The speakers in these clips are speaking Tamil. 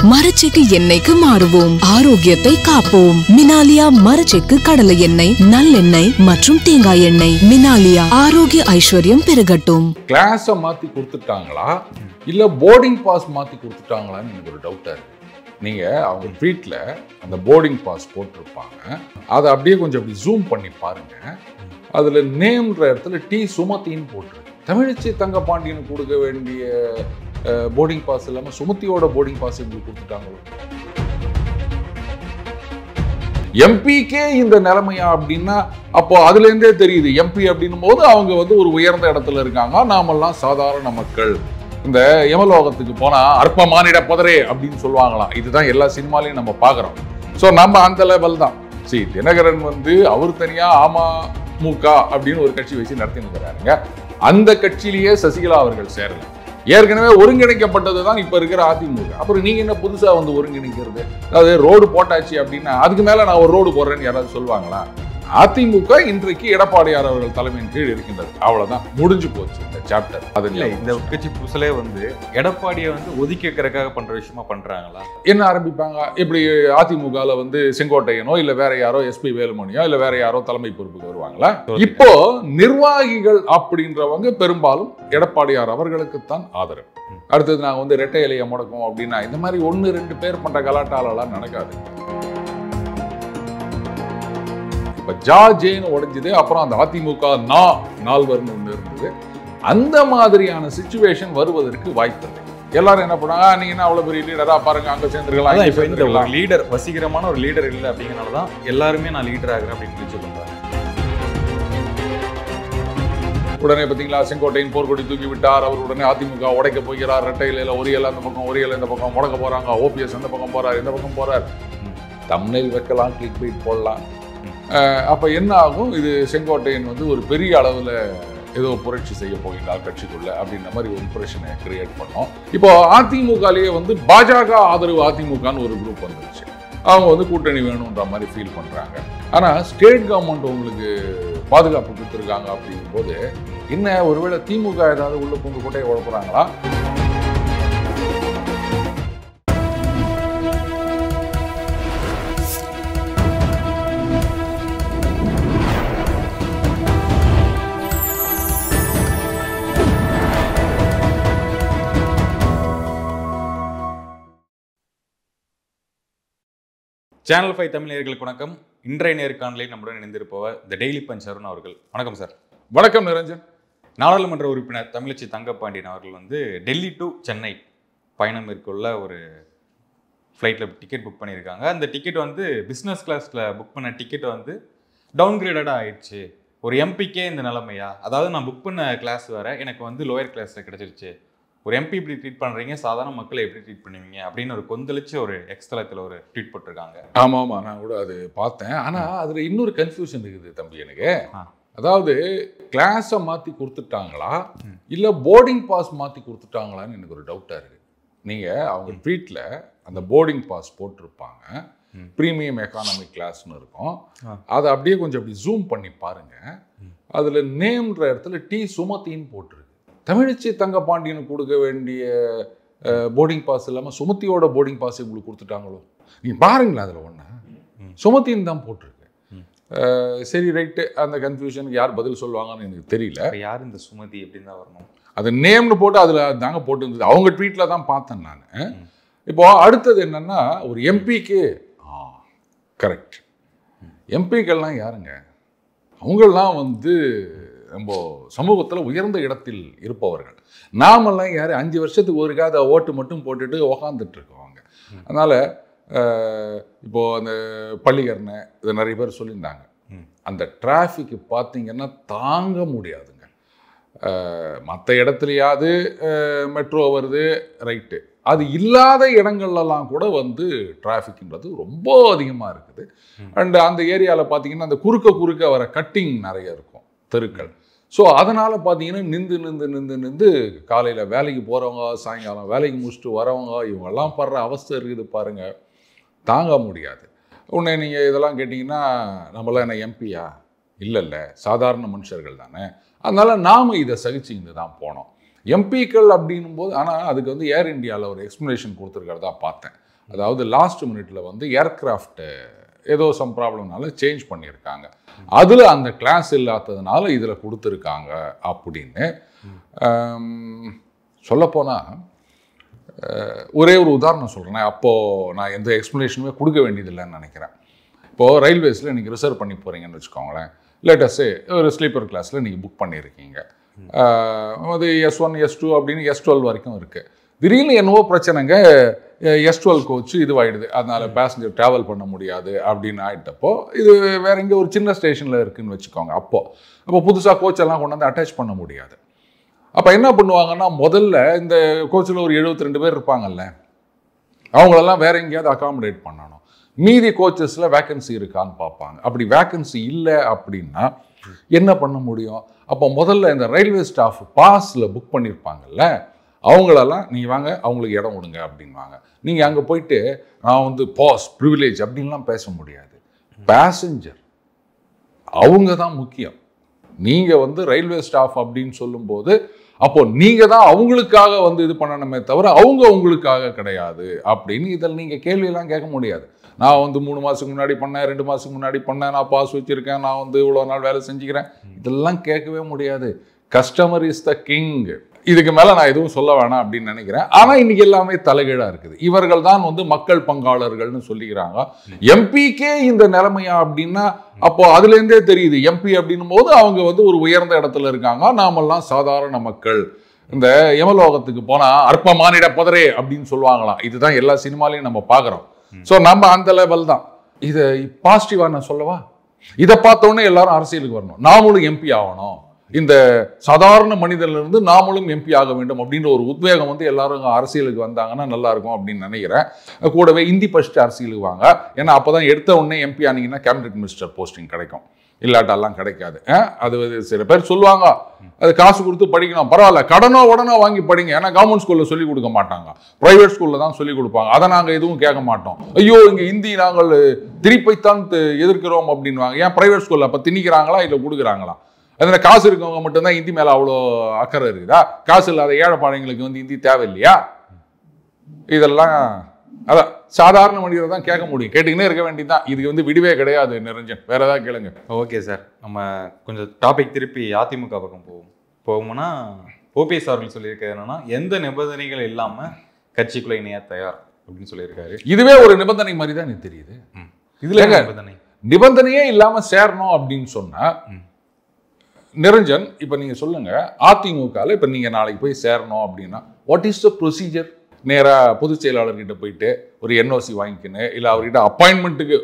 மரச்செக்கு எண்ணெய்க்கு மாறுவோம், ஆரோக்கியத்தை காப்போம். மினாலியா மரச்செக்கு கடலை எண்ணெய், நல்லெண்ணெய் மற்றும் தேங்காய் எண்ணெய். மினாலியா, ஆரோக்கிய ஐஸ்வர்யம் பெருகட்டும். கிளாஸை மாற்றி கொடுத்துட்டாங்களா இல்லை போர்டிங் பாஸ் மாற்றி கொடுத்துட்டாங்களான்னு எனக்கு ஒரு டவுட்டாக இருக்குது. நீங்கள் அவங்க வீட்டில் அந்த போர்டிங் பாஸ் போட்டிருப்பாங்க, அதை அப்படியே கொஞ்சம் அப்படி ஜூம் பண்ணி பாருங்கள். அதில் நேம்ன்ற இடத்துல டி சுமத்தின்னு போட்டிருக்கு. தமிழச்சி தங்கபாண்டியனுக்கு கொடுக்க வேண்டிய போர்டிங் பாஸ் இல்லாமல் சுமத்தியோட போர்டிங் பாஸ் எங்களுக்கு கொடுத்துட்டாங்களோ. எம்பிக்கே இந்த நிலைமையா அப்படின்னா அப்போ அதுலேருந்தே தெரியுது. எம்பி அப்படின்னும் போது அவங்க வந்து ஒரு உயர்ந்த இடத்துல இருக்காங்க, நாமெல்லாம் சாதாரண மக்கள். இந்த யமலோகத்துக்கு போனா அற்ப மானிட புதரே அப்படின்னு சொல்லுவாங்களாம். இதுதான் எல்லா சினிமாலையும் நம்ம பார்க்குறோம். ஸோ நம்ம அந்த லெவல் தான். சரி, தினகரன் வந்து அவர் தனியா அமமுக அப்படின்னு ஒரு கட்சி வச்சு நடத்தின்னு இருக்கிறாருங்க. அந்த கட்சியிலேயே சசிகலா அவர்கள் சேரல. ஏற்கனவே ஒருங்கிணைக்கப்பட்டது தான் இப்ப இருக்கிற அதிமுக. அப்புறம் நீங்க என்ன புதுசா வந்து ஒருங்கிணைக்கிறது? அதாவது ரோடு போட்டாச்சு அப்படின்னா அதுக்கு மேல நான் ஒரு ரோடு போடுறேன்னு யாராவது சொல்லுவாங்களா? அதிமுக இன்றைக்கு எடப்பாடியார் அவர்கள் தலைமையின் கீழ் இருக்கின்றது. அவ்வளவுதான், முடிஞ்சு போச்சு இந்த சாப்டர். அது இல்லை, இந்த கட்சி புதுசுலே வந்து எடப்பாடியை வந்து ஒதுக்கி வைக்கிறதுக்காக பண்ற விஷயமா பண்றாங்களா? என்ன ஆரம்பிப்பாங்க? இப்படி அதிமுகல வந்து செங்கோட்டையனோ இல்ல வேற யாரோ எஸ்பி வேலுமணியோ இல்ல வேற யாரோ தலைமை பொறுப்புக்கு வருவாங்களா? இப்போ நிர்வாகிகள் அப்படின்றவங்க பெரும்பாலும் எடப்பாடியார் அவர்களுக்குத்தான் ஆதரவு. அடுத்தது நாங்க வந்து ரெட்டை இலையை முடக்கும் அப்படின்னா இந்த மாதிரி 1-2 பேர் பண்ற கலாட்டாலெல்லாம் நடக்காது. இப்ப ஜேன்னு உடைஞ்சது, அப்புறம் அந்த அதிமுக நால்வர்னு ஒண்ணு இருந்தது. அந்த மாதிரியான சிச்சுவேஷன் வருவதற்கு வாய்ப்பில்லை. எல்லாரும் என்ன பண்ணாங்க, நீங்க என்ன அவ்வளவு பெரிய லீடரா பாருங்க, அங்க சேர்ந்துருக்கலாம். இப்ப இந்த ஒரு லீடர், வசீகரமான ஒரு லீடர் இல்லை அப்படிங்கிறனாலதான் எல்லாருமே நான் லீடர் ஆகிறேன் அப்படின்னு சொல்றாங்க. உடனே பாத்தீங்களா, செங்கோட்டையின் போர்க்கொடி தூக்கி விட்டார். அவர் உடனே அதிமுக உடைக்க போகிறார். ரெட்டை இலையில ஒரு இலை அந்த பக்கம், ஒரு இலை இந்த பக்கம் முடக்க போறாங்க. ஓபிஎஸ் அந்த பக்கம் போறார், இந்த பக்கம் போறார். தம்ப்நெயில் வைக்கலாம், கிளிக் பைட் போடலாம். அப்ப என்ன ஆகும்? இது செங்கோட்டையன் வந்து ஒரு பெரிய அளவுல ஏதோ புரட்சி செய்ய போகிறார் கட்சிக்குள்ள அப்படின்ற மாதிரி ஒரு இம்ப்ரெஷனை கிரியேட் பண்ணோம். இப்போ அதிமுகலேயே வந்து பாஜக ஆதரவு அதிமுகன்னு ஒரு குரூப் வந்துருச்சு. அவங்க வந்து கூட்டணி வேணுன்ற மாதிரி ஃபீல் பண்றாங்க. ஆனா ஸ்டேட் கவர்மெண்ட் உங்களுக்கு பாதுகாப்பு கொடுத்துருக்காங்க அப்படிங்கும் போது என்ன, ஒருவேளை திமுக ஏதாவது உள்ள பூந்து கோட்டையை உழப்புறாங்களா? சேனல் 5 தமிழ் நேயர்களுக்கு வணக்கம். இன்றைய நேர்காணலில் நம்முடன் இணைந்திருப்பவர் தி டெய்லி பஞ்ச் அருண் அவர்கள். வணக்கம் சார். வணக்கம் நிரஞ்சன். நாடாளுமன்ற உறுப்பினர் தமிழச்சி தங்கபாண்டியன் அவர்கள் வந்து டெல்லி டு சென்னை பயணம் மேற்கொள்ள ஒரு ஃப்ளைட்டில் டிக்கெட் புக் பண்ணியிருக்காங்க. அந்த டிக்கெட் வந்து பிஸ்னஸ் கிளாஸில் புக் பண்ண டிக்கெட் வந்து டவுன்கிரேடடாக ஆயிடுச்சு. ஒரு எம்பிக்கே இந்த நிலைமையா? அதாவது நான் புக் பண்ண கிளாஸ் வேறு, எனக்கு வந்து லோயர் கிளாஸில் கிடச்சிருச்சு. ஒரு எம்பி இப்படி ட்ரீட் பண்ணுறீங்க, சாதாரண மக்களை எப்படி ட்ரீட் பண்ணுவீங்க அப்படின்னு ஒரு கொந்தளிச்சு ஒரு எக்ஸ்தலத்தில் ஒரு ட்வீட் போட்டிருக்காங்க. ஆமாம், நான் கூட அது பார்த்தேன். ஆனால் அதில் இன்னொரு கன்ஃபியூஷன் இருக்குது தம்பி எனக்கு. அதாவது கிளாஸை மாற்றி கொடுத்துட்டாங்களா இல்லை போர்டிங் பாஸ் மாற்றி கொடுத்துட்டாங்களான்னு எனக்கு ஒரு டவுட்டாக இருக்குது. நீங்கள் அவங்க வீட்டில் அந்த போர்டிங் பாஸ் போட்டிருப்பாங்க, ப்ரீமியம் எக்கானமிக் கிளாஸ்னு இருக்கும். அதை அப்படியே கொஞ்சம் அப்படி ஜூம் பண்ணி பாருங்கள். அதில் நேம்ன்ற இடத்துல டி சுமத்தின்னு போட்டிருக்கு. தமிழச்சி தங்கபாண்டியனுக்கு கொடுக்க வேண்டிய போர்டிங் பாஸ் இல்லாமல் சுமத்தியோட போர்டிங் பாஸ் உங்களுக்கு கொடுத்துட்டாங்களோ. நீங்கள் பாருங்களேன், அதில் ஒன்று சுமத்தின்னு தான் போட்டிருக்கு. சரி, ரைட்டு. அந்த கன்ஃபியூஷனுக்கு யார் பதில் சொல்லுவாங்கன்னு எனக்கு தெரியல. யார் இந்த சுமதி அப்படின்னு தான் வரணும். அது நேம்னு போட்டு அதில் தாங்க போட்டு இருந்தது. அவங்க ட்வீட்டில் தான் பார்த்தேன் நான். இப்போ அடுத்தது என்னன்னா, ஒரு எம்பிக்கு கரெக்ட். எம்பிக்கள்லாம் யாருங்க? அவங்கெல்லாம் வந்து நம்ம சமூகத்தில் உயர்ந்த இடத்தில் இருப்பவர்கள். நாமெல்லாம் யார் 5 வருஷத்துக்கு ஒருக்காத ஓட்டு மட்டும் போட்டுட்டு உக்காந்துட்டு இருக்கோங்க. அதனால் இப்போது அந்த பள்ளிக்கரணை இதை நிறைய பேர் சொல்லியிருந்தாங்க. அந்த டிராஃபிக்கு பார்த்தீங்கன்னா தாங்க முடியாதுங்க. மற்ற இடத்துலையாவது மெட்ரோ வருது, ரைட்டு. அது இல்லாத இடங்கள்லாம் கூட வந்து டிராஃபிக்ன்றது ரொம்ப அதிகமாக இருக்குது. அண்ட் அந்த ஏரியாவில் பார்த்தீங்கன்னா அந்த குறுக்க வர கட்டிங் நிறைய இருக்கும், தெருக்கள். ஸோ அதனால் பார்த்தீங்கன்னா நின்று காலையில் வேலைக்கு போகிறவங்க, சாயங்காலம் வேலைக்கு முடிச்சுட்டு வரவங்க, இவங்கெல்லாம் படுற அவஸ்தை இருக்குது பாருங்கள், தாங்க முடியாது. உடனே நீங்கள் இதெல்லாம் கேட்டிங்கன்னா, நம்மளாம் என்ன எம்பியா? இல்லை, சாதாரண மனுஷர்கள் தானே. அதனால் நாம் இதை சகிச்சுக்கிட்டு தான் போனோம். எம்பிக்கள் அப்படின்னும் போது ஆனால் அதுக்கு வந்து ஏர் இந்தியாவில் ஒரு எக்ஸ்ப்ளனேஷன் கொடுத்துருக்கிறதா பார்த்தேன். அதாவது லாஸ்ட் மினிட்ல வந்து ஏர்கிராஃப்ட் ஏதோ சம் ப்ராப்ளம்னால சேஞ்ச் பண்ணியிருக்காங்க. அதில் அந்த கிளாஸ் இல்லாததுனால இதில் கொடுத்துருக்காங்க அப்படின்னு. சொல்லப்போனால் ஒரே ஒரு உதாரணம் சொல்கிறேன். அப்போது நான் எந்த எக்ஸ்ப்ளனேஷனுமே கொடுக்க வேண்டியதில்லைன்னு நினைக்கிறேன். இப்போது ரயில்வேஸில் நீங்கள் ரிசர்வ் பண்ணி போகிறீங்கன்னு வச்சுக்கோங்களேன். லேட்டஸ்ட்டு ஒரு ஸ்லீப்பர் கிளாஸில் நீங்கள் புக் பண்ணியிருக்கீங்க. அது S1 S2 அப்படின்னு S12 வரைக்கும் இருக்குது. திடீர்னு என்னவோ பிரச்சனைங்க, S12 கோச்சு இதுவாகிடுது, அதனால் பேசஞ்சர் ட்ராவல் பண்ண முடியாது அப்படின்னு ஆகிட்டப்போ இது வேற எங்கே ஒரு சின்ன ஸ்டேஷனில் இருக்குதுன்னு வச்சுக்கோங்க. அப்போ புதுசாக கோச்செல்லாம் கொண்டு வந்து அட்டாச் பண்ண முடியாது. அப்போ என்ன பண்ணுவாங்கன்னா, முதல்ல இந்த கோச்சில் ஒரு 72 பேர் இருப்பாங்கல்ல, அவங்களெல்லாம் வேற எங்கேயாவது அகாமடேட் பண்ணணும். மீதி கோச்சஸில் வேக்கன்சி இருக்கான்னு பார்ப்பாங்க. அப்படி வேக்கன்சி இல்லை அப்படின்னா என்ன பண்ண முடியும்? அப்போ முதல்ல இந்த ரயில்வே ஸ்டாஃப் பாஸில் புக் பண்ணியிருப்பாங்கல்ல, அவங்களெல்லாம் நீங்கள் வாங்க, அவங்களுக்கு இடம் கொடுங்க அப்படின்வாங்க. நீங்கள் அங்கே போயிட்டு நான் வந்து பாஸ் ப்ரிவிலேஜ் அப்படின்லாம் பேச முடியாது. பேசஞ்சர் அவங்க தான் முக்கியம். நீங்கள் வந்து ரயில்வே ஸ்டாஃப் அப்படின்னு சொல்லும்போது அப்போ நீங்கள் தான் அவங்களுக்காக வந்து இது பண்ணணுமே தவிர அவங்க உங்களுக்காக கிடையாது அப்படின்னு இதில் நீங்கள் கேள்வியெல்லாம் கேட்க முடியாது. நான் வந்து 3 மாதத்துக்கு முன்னாடி பண்ணேன், 2 மாதத்துக்கு முன்னாடி பண்ணேன், நான் பாஸ் வச்சுருக்கேன், நான் வந்து இவ்வளோ நாள் வேலை செஞ்சுக்கிறேன், இதெல்லாம் கேட்கவே முடியாது. Customer is the king. இதுக்கு மேலே நான் எதுவும் சொல்ல வேணாம் அப்படின்னு நினைக்கிறேன். ஆனால் இன்னைக்கு எல்லாமே தலைகீழாக இருக்குது. இவர்கள் தான் வந்து மக்கள் பங்காளர்கள்னு சொல்லிக்கிறாங்க. எம்பிக்கே இந்த நிலைமையா அப்படின்னா அப்போ அதுலேருந்தே தெரியுது. எம்பி அப்படின்னும் போது அவங்க வந்து ஒரு உயர்ந்த இடத்துல இருக்காங்க, நாமெல்லாம் சாதாரண மக்கள். இந்த யமலோகத்துக்கு போனால் அற்ப மானிட பதரே அப்படின்னு சொல்லுவாங்களாம். இதுதான் எல்லா சினிமாலையும் நம்ம பார்க்குறோம். ஸோ நம்ம அந்த லெவல் தான். இதை பாசிட்டிவாக நான் சொல்லவா? இதை பார்த்தோன்னே எல்லாரும் அரசியலுக்கு வரணும், நாமளும் எம்பி ஆகணும், இந்த சாதாரண மனிதனிலிருந்து நாமளும் எம்பி ஆக வேண்டும் அப்படின்ற ஒரு உத்வேகம் வந்து எல்லாரும் அரசியலுக்கு வந்தாங்கன்னா நல்லா இருக்கும் அப்படின்னு நினைக்கிறேன். கூடவே இந்தி படிச்சுட்டு அரசியலுக்கு வாங்க. ஏன்னா அப்போதான் எடுத்த உடனே எம்பி ஆனீங்கன்னா கேபினட் மினிஸ்டர் போஸ்டிங் கிடைக்கும், இல்லாட்டெல்லாம் கிடைக்காது. அது சில பேர் சொல்லுவாங்க அது காசு கொடுத்து படிக்கணும், பரவாயில்ல கடனோ உடனோ வாங்கி படிங்க. ஏன்னா கவர்மெண்ட் ஸ்கூலில் சொல்லிக் கொடுக்க மாட்டாங்க, ப்ரைவேட் ஸ்கூலில் தான் சொல்லிக் கொடுப்பாங்க. அதை நாங்கள் எதுவும் கேட்க மாட்டோம். ஐயோ இங்கே இந்தி நாங்கள் திரிப்பைத்தான் எதிர்க்கிறோம் அப்படின்வாங்க. ஏன் ப்ரைவேட் ஸ்கூலில் அப்போ திணிக்கிறாங்களா இல்லை கொடுக்குறாங்களா? அதில் காசு இருக்கவங்க மட்டும்தான் இந்தி மேலே அவ்வளோ அக்கறை இருக்குதா? காசு இல்லாத ஏழைப்பாளையங்களுக்கு வந்து இந்தி தேவையில்லையா? இதெல்லாம் அதான் சாதாரண மனிதர் தான் கேட்க முடியும். கேட்டுக்கினே இருக்க வேண்டியதுதான். இதுக்கு வந்து விடுவே கிடையாது. நிரஞ்சன் வேற ஏதாவது கேளுங்க. ஓகே சார், நம்ம கொஞ்சம் டாபிக் திருப்பி அதிமுக பக்கம் போகும்னா ஓபிஎஸ் அவர்கள் சொல்லியிருக்காரு என்னன்னா, எந்த நிபந்தனைகள் இல்லாம கட்சிக்குள்ள இணைய தயார் அப்படின்னு சொல்லியிருக்காரு. இதுவே ஒரு நிபந்தனை மாதிரி தான் எனக்கு தெரியுது. இதுல நிபந்தனையே இல்லாம சேரணும் அப்படின்னு சொன்னா நிரஞ்சன், இப்ப நீங்க சொல்லுங்க, அதிமுகவில் இப்ப நீங்க நாளைக்கு போய் சேரணும் அப்படின்னா வாட் இஸ் த ப்ரொசீஜர்? நேராக பொதுச் செயலாளர்கிட்ட போயிட்டு ஒரு என்ஓசி வாங்கிக்கின்னு, இல்லை அவர்கிட்ட அப்பாயின்மெண்ட்டுக்கு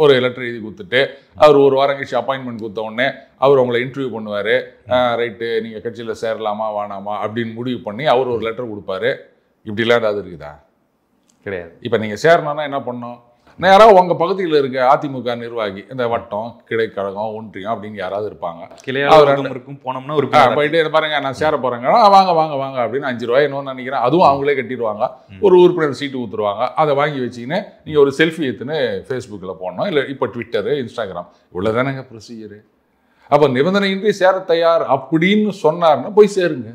ஒரு லெட்டர் எழுதி கொடுத்துட்டு அவர் ஒரு வாரம் கழிச்சு அப்பாயின்மெண்ட் கொடுத்த உடனே அவர் உங்களை இன்டர்வியூ பண்ணுவார். ரைட்டு நீங்கள் கட்சியில் சேரலாமா வேணாமா அப்படின்னு முடிவு பண்ணி அவர் ஒரு லெட்டர் கொடுப்பாரு. இப்படிலாம் ஏதாவது இருக்குதா? கிடையாது. இப்போ நீங்கள் சேரணும்னா என்ன பண்ணணும்? நேராக உங்கள் பகுதியில் இருக்க அதிமுக நிர்வாகி, இந்த வட்டம், கிளைக்கழகம், ஒன்றியம் அப்படின்னு யாராவது இருப்பாங்க. இருக்கும் போனோம்னா ஒரு போயிட்டு பாருங்க நான் சேர போகிறேங்க, வாங்க வாங்க வாங்க அப்படின்னு 5 ரூபாய் என்னன்னு நினைக்கிறேன். அதுவும் அவங்களே கட்டிடுவாங்க. ஒரு உறுப்பினர் சீட்டு ஊற்றுருவாங்க. அதை வாங்கி வச்சிக்கின்னு நீங்கள் ஒரு செல்ஃபி எடுத்துன்னு ஃபேஸ்புக்கில் போடணும், இல்லை இப்போ ட்விட்டரு, இன்ஸ்டாகிராம், இவ்வளோதானங்க ப்ரொசீஜரு. அப்போ நிபந்தனையின்றி சேர தயார் அப்படின்னு சொன்னார்னா போய் சேருங்க.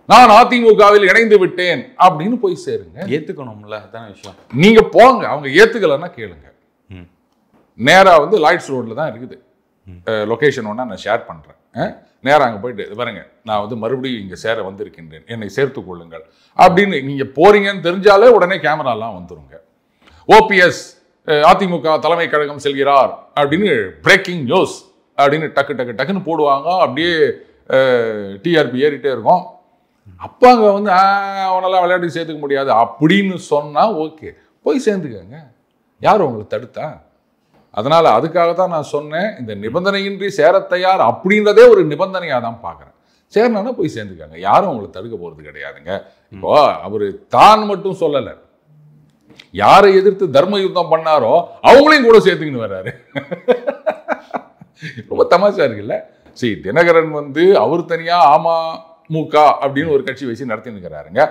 நான் அதிமுகவில் இணைந்து விட்டேன் அப்படின்னு போய் சேருங்க. ஏத்துக்கணும்ல, அதான விஷயம். நீங்க போங்க, அவங்க ஏத்துக்கலன்னா கேளுங்க. நேரா வந்து லாய்ட்ஸ் ரோட்ல தான் இருக்குது லொகேஷன். ஒன்னா நான் ஷேர் பண்றேன். நேரா அங்க போயிட்டு பாருங்க, நான் வந்து மறுபடியும் இங்க சேர வந்திருக்கின்றேன், என்னை சேர்த்துக் கொள்ளுங்கள் அப்படின்னு நீங்க போறீங்கன்னு தெரிஞ்சாலே உடனே கேமராலாம் வந்துருங்க. ஓபிஎஸ் அதிமுக தலைமை கழகம் செல்கிறார் அப்படின்னு பிரேக்கிங் நியூஸ் அப்படின்னு டக்கு டக்கு டக்குன்னு போடுவாங்க. அப்படியே டிஆர்பி ஏறிட்டே இருக்கும். அப்போ அங்கே வந்து அவனெல்லாம் விளையாட்டு சேர்த்துக்க முடியாது அப்படின்னு சொன்னால் ஓகே, போய் சேர்ந்துக்கங்க. யார் உங்களை தடுத்தா? அதனால் அதுக்காக தான் நான் சொன்னேன், இந்த நிபந்தனையின்றி சேர தயார் அப்படின்றதே ஒரு நிபந்தனையாக தான் பார்க்குறேன். சேரணும்னா போய் சேர்ந்துக்காங்க, யாரும் உங்களை தடுக்க போகிறது கிடையாதுங்க. இப்போ அவர் தான் மட்டும் சொல்லலை, யாரை எதிர்த்து தர்ம யுத்தம் பண்ணாரோ அவங்களையும் கூட சேர்த்துக்கின்னு வர்றாரு. ரொம்ப தமாஷா இருக்குல்ல. சரி, தினகரன் வந்து அவர் தனியாக அமமுக அப்படின்னு ஒரு கட்சி வச்சு நடத்தின்னு இருக்கிறாருங்க.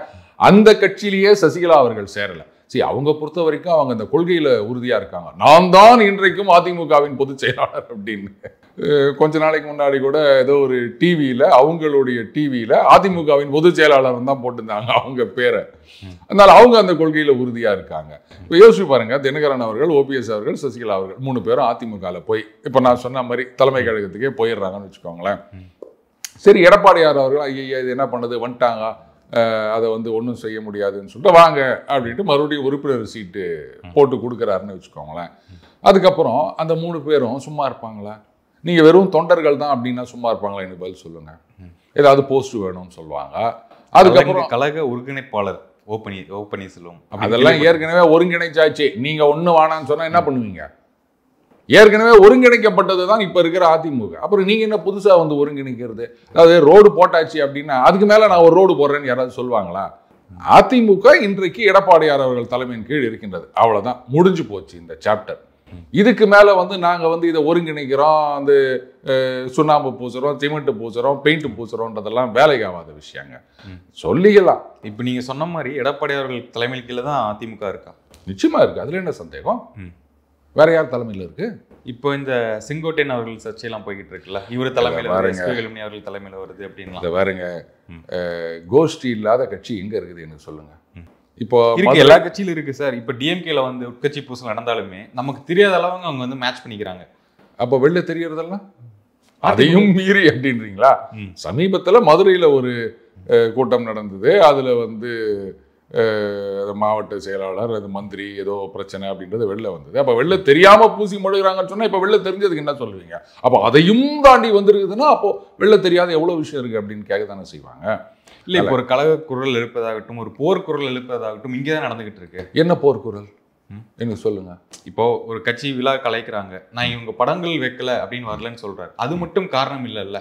அந்த கட்சியிலேயே சசிகலா அவர்கள் சேரலை. அவங்க பொறுத்த வரைக்கும் அவங்க அந்த கொள்கையில் உறுதியாக இருக்காங்க. நான் தான் இன்றைக்கும் அதிமுகவின் பொதுச் செயலாளர் அப்படின்னு. கொஞ்ச நாளைக்கு முன்னாடி கூட ஏதோ ஒரு டிவியில், அவங்களுடைய டிவியில் அதிமுகவின் பொதுச் செயலாளர் தான் போட்டிருந்தாங்க அவங்க பேரை. அதனால அவங்க அந்த கொள்கையில் உறுதியாக இருக்காங்க. இப்போ யோசிச்சு பாருங்க, தினகரன் அவர்கள், ஓபிஎஸ் அவர்கள், சசிகலா அவர்கள் 3 பேரும் அதிமுகவில் போய் இப்போ நான் சொன்ன மாதிரி தலைமை கழகத்துக்கே போயிடுறாங்கன்னு வச்சுக்கோங்களேன். சரி, எடப்பாடியார் அவர்கள் ஐயா இது என்ன பண்ணுது, வந்துட்டாங்க, அதை ஒன்றும் செய்ய முடியாதுன்னு சொல்லிட்டு வாங்க அப்படின்ட்டு மறுபடியும் உறுப்பினர் சீட்டு போட்டு கொடுக்குறாருன்னு வச்சுக்கோங்களேன். அதுக்கப்புறம் அந்த 3 பேரும் சும்மா இருப்பாங்களா? நீங்கள் வெறும் தொண்டர்கள் தான் அப்படின்னா சும்மா இருப்பாங்களா? எனக்கு பதில் சொல்லுங்க. ஏதாவது போஸ்ட் வேணும்னு சொல்லுவாங்க. அதுக்கப்புறம் கழக ஒருங்கிணைப்பாளர் ஓப்பனீர்செல்வம் அதெல்லாம் ஏற்கனவே ஒருங்கிணைச்சாச்சு. நீங்க ஒண்ணு வானான்னு சொன்னா என்ன பண்ணுவீங்க? ஏற்கனவே ஒருங்கிணைக்கப்பட்டது தான் இப்ப இருக்கிற அதிமுக. அப்புறம் நீங்க என்ன புதுசா ஒருங்கிணைக்கிறது? அதாவது ரோடு போட்டாச்சு அப்படின்னா அதுக்கு மேல நான் ஒரு ரோடு போடுறேன்னு யாராவது சொல்லுவாங்களா? அதிமுக இன்றைக்கு எடப்பாடியார் அவர்கள் தலைமையின் கீழ் இருக்கின்றது. அவ்வளவுதான், முடிஞ்சு போச்சு இந்த சாப்டர். இதுக்கு மேல நாங்க இதை ஒருங்கிணைக்கிறோம், அந்த சுண்ணாம்பு பூசுறோம், சிமெண்ட் பூசுறோம், பெயிண்ட் பூசுறோன்றதெல்லாம் வேலைக்கு ஆகாத விஷயங்க. சொல்லிக்கலாம். இப்ப நீங்க சொன்ன மாதிரி எடப்பாடியார்கள் தலைமையில் கீழே தான் அதிமுக இருக்கா? நிச்சயமா இருக்கு. அதுல என்ன சந்தேகம்? வேற யார் தலைமையில் இருக்கு? இப்போ இந்த செங்கோட்டையன் அவர்கள் சர்ச்சையெல்லாம் போய்கிட்டு இருக்குல்ல, இவர் தலைமையில் அவர்கள் தலைமையில் வருது அப்படின்னா பாருங்க, கோஷ்டி இல்லாத கட்சி எங்க இருக்குது எனக்கு சொல்லுங்க. இப்போ எல்லா கட்சியிலும் இருக்கு சார். இப்போ டிஎம்கேல உட்கட்சி பூசல் நடந்தாலுமே நமக்கு தெரியாத அளவுங்க அவங்க மேட்ச் பண்ணிக்கிறாங்க. அப்போ வெளில தெரியறதெல்லாம் அதையும் மீறி அப்படின்றீங்களா? சமீபத்தில் மதுரையில் ஒரு கூட்டம் நடந்தது. அதுல மாவட்ட செயலாளர், அது மந்திரி ஏதோ பிரச்சனை அப்படின்றது வெளில வந்தது. அப்போ வெளில தெரியாம பூசி மொழிகிறாங்கன்னு சொன்னா இப்போ வெளில தெரிஞ்சதுக்கு என்ன சொல்லுவீங்க? அப்போ அதையும் தாண்டி வந்திருக்குதுன்னா அப்போ வெளில தெரியாத எவ்வளவு விஷயம் இருக்கு அப்படின்னு கேட்க தானே செய்வாங்க. இல்லை, இப்போ ஒரு கழக குரல் எழுப்பதாகட்டும், ஒரு போர் குரல் எழுப்பதாகட்டும் இங்கே தான் நடந்துகிட்டு இருக்கு. என்ன போர் குரல் எனக்கு சொல்லுங்க. இப்போ ஒரு கட்சி விழா கலைக்கிறாங்க, நான் இவங்க படங்கள் வைக்கல அப்படின்னு வரலன்னு சொல்றாரு. அது மட்டும் காரணம் இல்லைல்ல,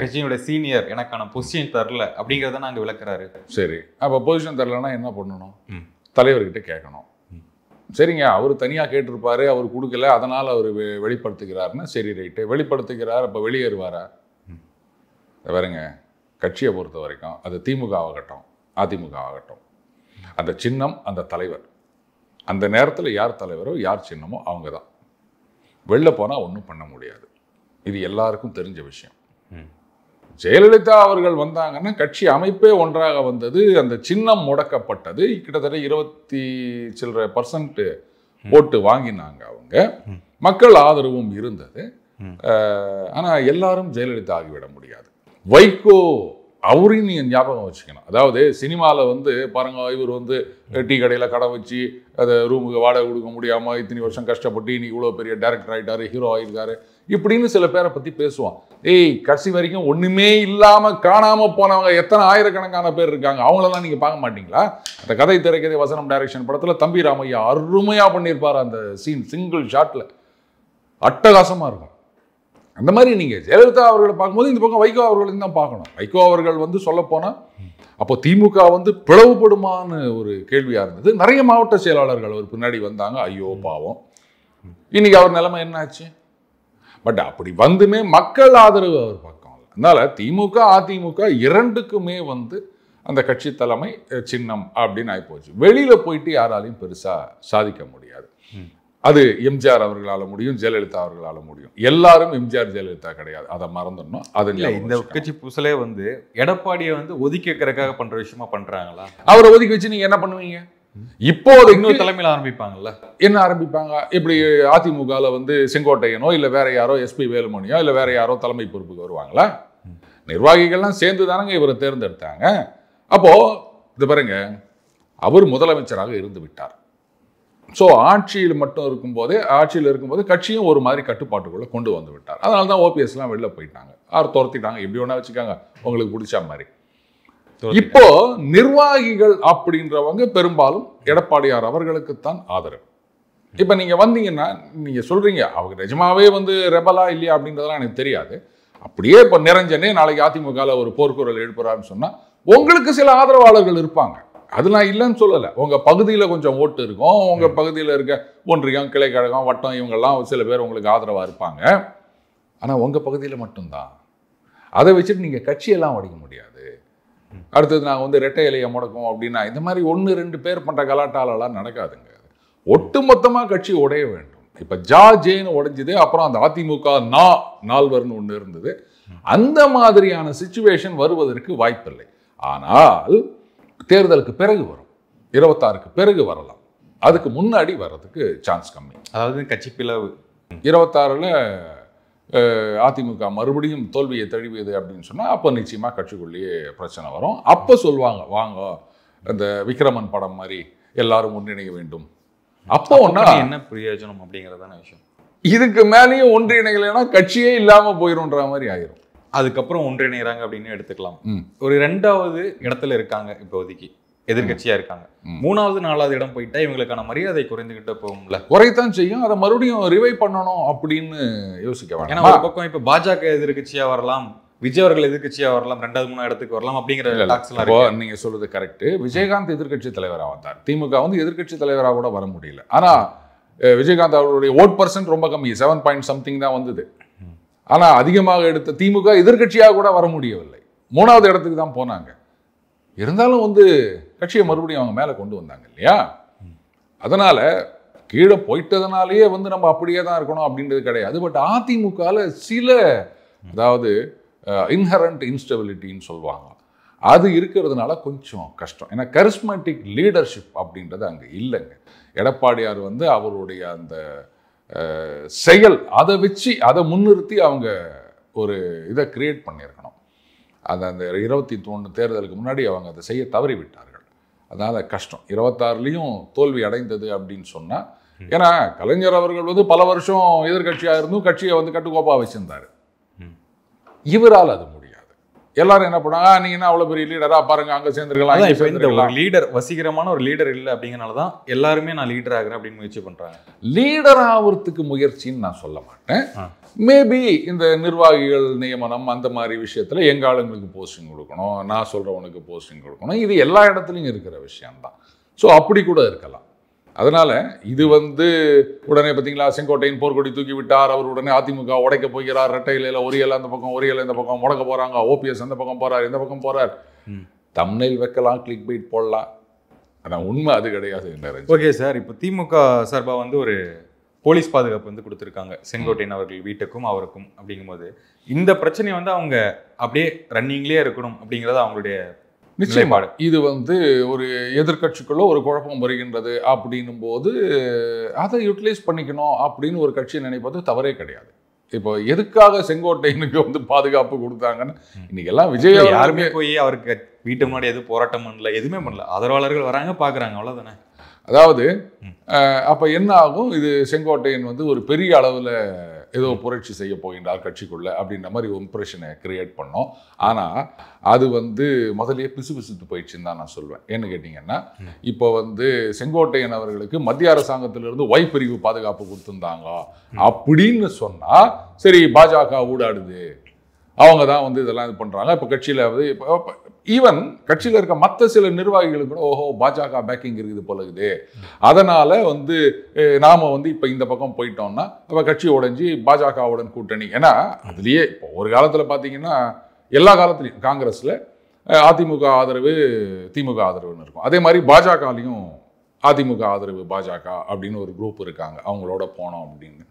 கட்சியோட சீனியர் எனக்கான பொசிஷன் தரல அப்படிங்கிறத நாங்க விளக்குறாரு. சரி, அப்போ பொசிஷன் தரலன்னா என்ன பண்ணணும்? தலைவர்கிட்ட கேட்கணும். சரிங்க, அவர் தனியா கேட்டிருப்பாரு, அவர் கொடுக்கல, அதனால அவர் வெளிப்படுத்துகிறாருன்னா சரி ரைட்டு, வெளிப்படுத்துகிறார். அப்போ வெளியேறுவாரா? பாருங்க, கட்சியை பொறுத்த வரைக்கும் அது திமுக ஆகட்டும் அதிமுக ஆகட்டும், அந்த சின்னம், அந்த தலைவர், அந்த நேரத்தில் யார் தலைவரோ யார் சின்னமோ அவங்க தான். வெளில போனால் ஒன்றும் பண்ண முடியாது. இது எல்லாருக்கும் தெரிஞ்ச விஷயம். ஜெயலலிதா அவர்கள் வந்தாங்கன்னா கட்சி அமைப்பே ஒன்றாக வந்தது. அந்த சின்னம் முடக்கப்பட்டது. கிட்டத்தட்ட 20% ஓட்டு வாங்கினாங்க அவங்க. மக்கள் ஆதரவும் இருந்தது. ஆனால் எல்லாரும் ஜெயலலிதா ஆகிவிட முடியாது. வைகோ அவரையும் நீங்கள் ஞாபகம் வச்சுக்கணும். அதாவது சினிமாவில் பாருங்க, இவர் டீ கடையில் கடை வச்சு அதை ரூமுக்கு வாடகை கொடுக்க முடியாமல் இத்தனை வருஷம் கஷ்டப்பட்டு இன்னைக்கு இவ்வளோ பெரிய டேரக்டர் ஆகிட்டாரு, ஹீரோ ஆகிருக்காரு இப்படின்னு சில பேரை பற்றி பேசுவான். கடைசி வரைக்கும் ஒன்றுமே இல்லாமல் காணாமல் போனவங்க எத்தனை ஆயிரக்கணக்கான பேர் இருக்காங்க. அவங்களெல்லாம் நீங்கள் பார்க்க மாட்டீங்களா? அந்த கதை திரைக்கதை வசனம் டைரக்ஷன் படத்தில் தம்பி ராமையா அருமையாக பண்ணியிருப்பார். அந்த சீன் சிங்கிள் ஷாட்டில் அட்டகாசமாக இருக்கும். அந்த மாதிரி நீங்கள் ஜெயலலிதா அவர்களை பார்க்கும்போது இந்த பக்கம் வைகோ அவர்களையும் தான் பார்க்கணும். வைகோ அவர்கள் சொல்லப்போனால் அப்போ திமுக பிளவுபடுமான்னு ஒரு கேள்வியாக இருந்தது. நிறைய மாவட்ட செயலாளர்கள் அவர் பின்னாடி வந்தாங்க. ஐயோ பாவம், இன்னைக்கு அவர் நிலைமை என்னாச்சு? பட் அப்படி வந்துமே மக்கள் ஆதரவு அவர் பக்கம் இல்லை. அதனால திமுக அதிமுக இரண்டுக்குமே அந்த கட்சி தலைமை சின்னம் அப்படின்னு ஆகிப்போச்சு. வெளியில் போயிட்டு யாராலையும் பெருசாக சாதிக்க முடியாது. அது எம்ஜிஆர் அவர்களால முடியும், ஜெயலலிதா அவர்களால முடியும். எல்லாரும் எம்ஜிஆர் ஜெயலலிதா கிடையாது, அதை மறந்துடணும். அது இந்த கட்சி புசலே எடப்பாடியை ஒதுக்கி வைக்கிறதுக்காக பண்ற விஷயமா பண்றாங்களா? அவரை ஒதுக்கி வச்சு நீங்க என்ன பண்ணுவீங்க? இப்போ இன்னொரு தலைமையில் ஆரம்பிப்பாங்கல்ல. என்ன ஆரம்பிப்பாங்க? இப்படி அதிமுகவில் செங்கோட்டையனோ இல்லை வேற யாரோ, எஸ்பி வேலுமணியோ இல்லை வேற யாரோ தலைமை பொறுப்புக்கு வருவாங்களா? நிர்வாகிகள்லாம் சேர்ந்து தானங்க இவரை தேர்ந்தெடுத்தாங்க. அப்போ இது பாருங்க, அவர் முதலமைச்சராக இருந்து விட்டார். ஸோ ஆட்சியில் இருக்கும்போது கட்சியும் ஒரு மாதிரி கட்டுப்பாட்டுக்குள்ளே கொண்டு வந்து விட்டார். அதனால தான் ஓபிஎஸ்லாம் வெளில போயிட்டாங்க, அவர் துரத்திட்டாங்க, எப்படி வேணா வச்சுக்காங்க உங்களுக்கு பிடிச்ச மாதிரி. இப்போ நிர்வாகிகள் அப்படின்றவங்க பெரும்பாலும் எடப்பாடியார் அவர்களுக்குத்தான் ஆதரவு. இப்போ நீங்க வந்தீங்கன்னா நீங்க சொல்றீங்க அவங்க நிஜமாவே ரெபலா இல்லையா அப்படின்றதெல்லாம் எனக்கு தெரியாது. அப்படியே இப்போ நிரஞ்சனே நாளைக்கு அதிமுகவில் ஒரு போர்க்குரல் எழுப்புறாருன்னு சொன்னா உங்களுக்கு சில ஆதரவாளர்கள் இருப்பாங்க. அது நான் இல்லைன்னு சொல்லலை. உங்கள் பகுதியில் கொஞ்சம் ஓட்டு இருக்கும், உங்கள் பகுதியில் இருக்க ஒன்றியம், கிளைக்கழகம், வட்டம் இவங்கெல்லாம் சில பேர் உங்களுக்கு ஆதரவாக இருப்பாங்க. ஆனால் உங்கள் பகுதியில் மட்டும்தான். அதை வச்சுட்டு நீங்கள் கட்சியெல்லாம் உடைக்க முடியாது. அடுத்தது நாங்கள் வந்து ரெட்டை இலையை முடக்கும் அப்படின்னா இந்த மாதிரி 1-2 பேர் பண்ணுற கலாட்டாலெல்லாம் நடக்காதுங்க. ஒட்டுமொத்தமாக கட்சி உடைய வேண்டும். இப்போ ஜேன்னு உடைஞ்சது, அப்புறம் அந்த அதிமுக நால்வர்னு ஒன்று இருந்தது. அந்த மாதிரியான சிச்சுவேஷன் வருவதற்கு வாய்ப்பில்லை. ஆனால் தேர்தலுக்கு பிறகு வரும், 26க்கு பிறகு வரலாம். அதுக்கு முன்னாடி வர்றதுக்கு சான்ஸ் கம்மி. அதாவது கட்சி பிளவு 26ல் அதிமுக மறுபடியும் தோல்வியை தழுவியது அப்படின்னு சொன்னால் அப்போ நிச்சயமாக கட்சிக்குள்ளேயே பிரச்சனை வரும். அப்போ சொல்லுவாங்க, வாங்க அந்த விக்ரமன் படம் மாதிரி எல்லாரும் ஒன்றிணைய வேண்டும். அப்போ என்ன பிரயோஜனம் அப்படிங்கிறதான விஷயம். இதுக்கு மேலேயும் ஒன்றிணைகளைனா கட்சியே இல்லாம போயிரும்ன்ற மாதிரி ஆயிரும். அதுக்கப்புறம் ஒன்றிணைகிறாங்க அப்படின்னு எடுத்துக்கலாம். ஒரு 2வது இடத்துல இருக்காங்க இப்போதைக்கு, எதிர்கட்சியா இருக்காங்க. 3வது 4வது இடம் போயிட்டா இவங்களுக்கான மரியாதை குறைந்துகிட்ட போகும்ல. குறைத்தான் செய்யும். அதை மறுபடியும் ரிவைவ் பண்ணணும் அப்படின்னு யோசிக்க வேண்டாம். ஏன்னா ஒரு பக்கம் இப்ப பாஜக எதிர்கட்சியா வரலாம், விஜய் அவர்கள் எதிர்கட்சியா வரலாம், 2வது 3வது இடத்துக்கு வரலாம் அப்படிங்கிற நீங்க சொல்றது கரெக்ட். விஜயகாந்த் எதிர்கட்சி தலைவராக வந்தார். திமுக வந்து எதிர்கட்சி தலைவராக கூட வர முடியல. ஆனா விஜயகாந்த் அவருடைய ஓட் பர்சன்ட் ரொம்ப கம்மி, 7 பாயிண்ட் சம்திங் தான் வந்தது. ஆனா அதிகமாக எடுத்த திமுக எதிர்கட்சியாக கூட வர முடியவில்லை. 3வது இடத்துக்கு தான் போனாங்க. இருந்தாலும் வந்து கட்சியை மறுபடியும் அவங்க மேல கொண்டு வந்தாங்க இல்லையா? அதனால கீழே போயிட்டதுனாலேயே வந்து நம்ம அப்படியே தான் இருக்கணும் அப்படின்றது கிடையாது. பட் அதிமுகவில் சில, அதாவது இன்ஹரண்ட் இன்ஸ்டெபிலிட்டின்னு சொல்லுவாங்க, அது இருக்கிறதுனால கொஞ்சம் கஷ்டம். ஏன்னா கரிஸ்மேட்டிக் லீடர்ஷிப் அப்படின்றது அங்கே இல்லைங்க. எடப்பாடியார் வந்து அவருடைய அந்த செயல், அதை வச்சு அதை முன்னிறுத்தி அவங்க ஒரு இதை கிரியேட் பண்ணியிருக்கணும். அது அந்த 23 தேர்தலுக்கு முன்னாடி அவங்க அதை செய்ய தவறி விட்டார்கள். அதனால கஷ்டம். 26லையும் தோல்வி அடைந்தது அப்படின்னு சொன்னால், ஏன்னா கலைஞர் அவர்கள் வந்து பல வருஷம் எதிர்கட்சியாக இருந்தும் கட்சியை வந்து கட்டுக்கோப்பாக வச்சிருந்தாரு. இவரால் அது முடியாது. எல்லாரும் என்ன பண்ணாங்க, நீங்க என்ன அவ்வளவு பெரிய லீடரா பாருங்க, அங்க சேர்ந்துருக்கலாம். லீடர் வசீகரமான ஒரு லீடர் இல்லை அப்படிங்கறனாலதான் எல்லாருமே நான் லீடர் ஆகிறேன் அப்படின்னு முயற்சி பண்றாங்க. லீடர் ஆகிறதுக்கு முயற்சின்னு நான் சொல்ல மாட்டேன். மேபி இந்த நிர்வாகிகள் நியமனம் அந்த மாதிரி விஷயத்துல எங்க ஆளுங்களுக்கு போஸ்டிங் கொடுக்கணும், நான் சொல்றவனுக்கு போஸ்டிங் கொடுக்கணும், இது எல்லா இடத்துலையும் இருக்கிற விஷயம்தான். ஸோ அப்படி கூட இருக்கலாம். அதனால இது வந்து உடனே பார்த்தீங்களா, செங்கோட்டையின் போர்க்கொடி தூக்கி விட்டார், அவர் உடனே அதிமுக உடைக்க போகிறார், ரெட்டை இலையில ஒரு இலை அந்த பக்கம் ஒரு இலை இந்த பக்கம் முடக்க போறாங்க, ஓபிஎஸ் அந்த பக்கம் போறார் இந்த பக்கம் போறார். தம்ப்நெயில் வைக்கலாம், கிளிக் பைட் போடலாம். ஆனால் உண்மை அது கிடையாது. ஓகே சார், இப்போ திமுக சார்பாக வந்து ஒரு போலீஸ் பாதுகாப்பு வந்து கொடுத்துருக்காங்க செங்கோட்டையன் அவர்கள் வீட்டுக்கும் அவருக்கும். அப்படிங்கும்போது இந்த பிரச்சனை வந்து அவங்க அப்படியே ரன்னிங்லேயே இருக்கணும் அப்படிங்கிறது அவங்களுடைய நிச்சயமாக. இது வந்து ஒரு எதிர்கட்சிக்குள்ள ஒரு குழப்பம் வருகின்றது அப்படின்னும் போது அதை யூட்டிலைஸ் பண்ணிக்கணும் அப்படின்னு ஒரு கட்சி நினைப்பது தவறே கிடையாது. இப்போ எதுக்காக செங்கோட்டையனுக்கு வந்து பாதுகாப்பு கொடுத்தாங்கன்னு இன்னைக்கு எல்லாம் விஜய் யாருமே போய் அவருக்கு வீட்டு முன்னாடி எதுவும் போராட்டம் பண்ணல, எதுவுமே பண்ணல. ஆதரவாளர்கள் வராங்க, பார்க்குறாங்க, அவ்வளோதானே. அதாவது அப்போ என்ன ஆகும், இது செங்கோட்டையன் வந்து ஒரு பெரிய அளவில் ஏதோ புரட்சி செய்ய போகின்றார் கட்சிக்குள்ள அப்படின்ற மாதிரி ஒரு இம்ப்ரெஷனை கிரியேட் பண்ணோம். ஆனால் அது வந்து முதலே பிசுபிசுத்து போயிடுச்சுன்னு தான் நான் சொல்வேன். ஏன்னு கேட்டிங்கன்னா, இப்போ வந்து செங்கோட்டையன் அவர்களுக்கு மத்திய அரசாங்கத்திலிருந்து ஒய் பிரிவு பாதுகாப்பு கொடுத்துருந்தாங்க அப்படின்னு சொன்னால் சரி, பாஜக ஊடாடுது, அவங்க தான் வந்து இதெல்லாம் இது பண்ணுறாங்க. இப்போ கட்சியில் வந்து ஈவன் கட்சியில் இருக்க மற்ற சில நிர்வாகிகளுக்கு கூட ஓஹோ பாஜக பேக்கிங் இருக்குது போல இருக்குது, அதனால் வந்து நாம் வந்து இப்போ இந்த பக்கம் போயிட்டோம்னா அப்போ கட்சி உடைஞ்சி பாஜகவுடன் கூட்டணி. ஏன்னா அதுலேயே இப்போ ஒரு காலத்தில் பார்த்தீங்கன்னா எல்லா காலத்துலேயும் காங்கிரஸில் அதிமுக ஆதரவு திமுக ஆதரவுன்னு இருக்கும். அதே மாதிரி பாஜகலையும் அதிமுக ஆதரவு பாஜக அப்படின்னு ஒரு குரூப் இருக்காங்க, அவங்களோட போனோம் அப்படின்னு.